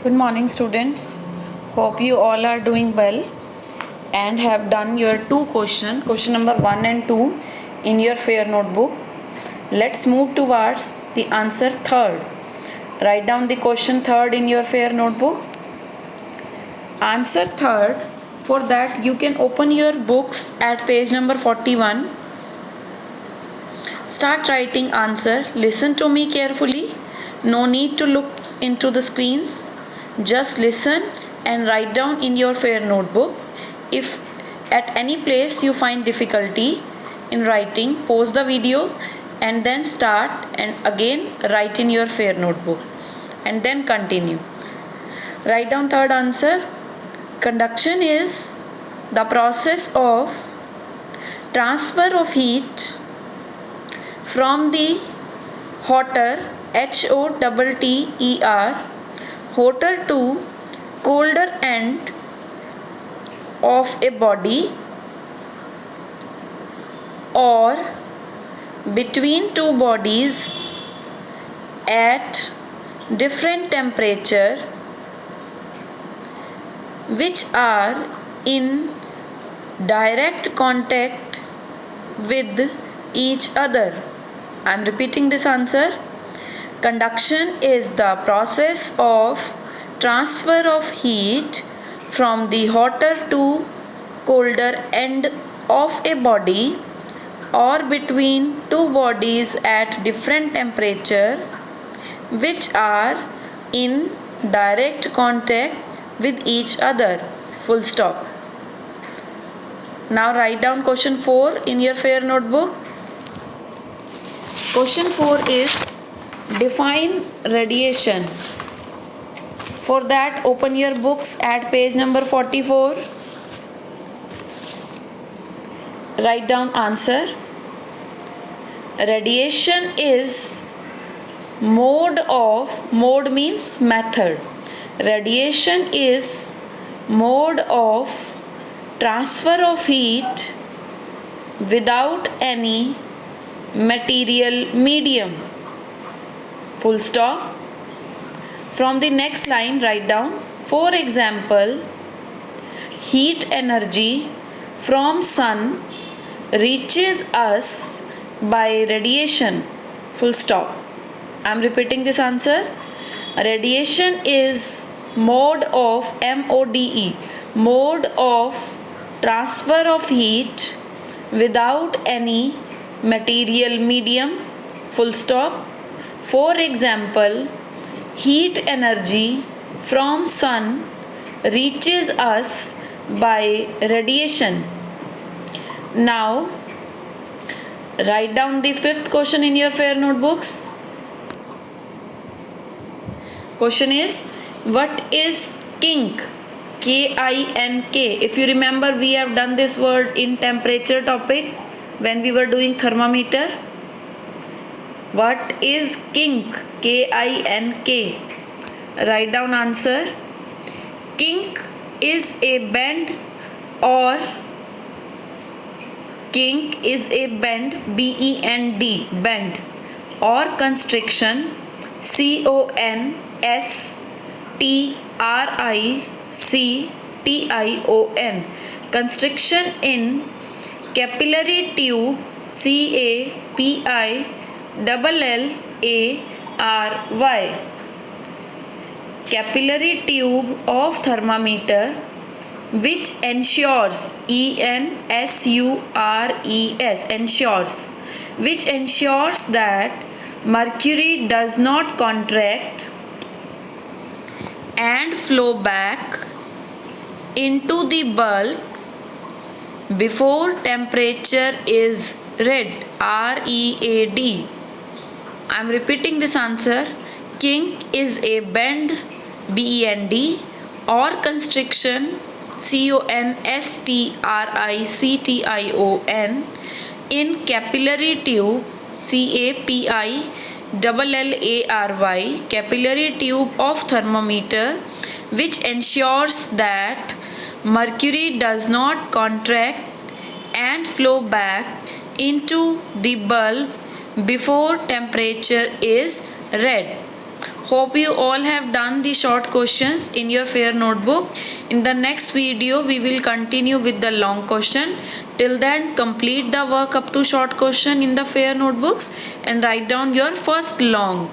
Good morning, students. Hope you all are doing well and have done your question number 1 and 2 in your fair notebook. Let's move towards the answer third. Write down the question third in your fair notebook. Answer third. For that, you can open your books at page number 41. Start writing answer. Listen to me carefully. No need to look into the screens. Just listen and write down in your fair notebook. If at any place you find difficulty in writing, pause the video and then start and again write in your fair notebook and then continue. Write down third answer. Conduction is the process of transfer of heat from the hotter HOTTER hotter to colder end of a body or between two bodies at different temperature which are in direct contact with each other. I am repeating this answer. Conduction is the process of transfer of heat from the hotter to colder end of a body or between two bodies at different temperature which are in direct contact with each other. Full stop. Now write down question 4 in your fair notebook. Question 4 is define radiation. For that, open your books at page number 44. Write down answer. Radiation is mode means method. Radiation is mode of transfer of heat without any material medium. Full stop. From the next line, write down. For example, heat energy from sun reaches us by radiation. Full stop. I am repeating this answer. Radiation is mode of mode of transfer of heat without any material medium. Full stop. For example, heat energy from sun reaches us by radiation. Now, write down the fifth question in your fair notebooks. Question is, what is kink? K-I-N-K. If you remember, we have done this word in temperature topic when we were doing thermometer. What is kink? K-I-N-K. Write down answer. Kink is a bend or kink is a bend, B-E-N-D, bend or constriction, C-O-N-S-T-R-I-C-T-I-O-N, constriction in capillary tube, C-A-P-I-L-L-A-R-Y, capillary tube of thermometer which ensures, E-N-S-U-R-E-S, ensures, which ensures that mercury does not contract and flow back into the bulb before temperature is read, R-E-A-D. I am repeating this answer. Kink is a bend, B-E-N-D, or constriction, C-O-N-S-T-R-I-C-T-I-O-N, in capillary tube, C-A-P-I-L-L-A-R-Y, capillary tube of thermometer, which ensures that mercury does not contract and flow back into the bulb before temperature is read. Hope you all have done the short questions in your fair notebook. In the next video, we will continue with the long question. Till then, complete the work up to short question in the fair notebooks and write down your first long.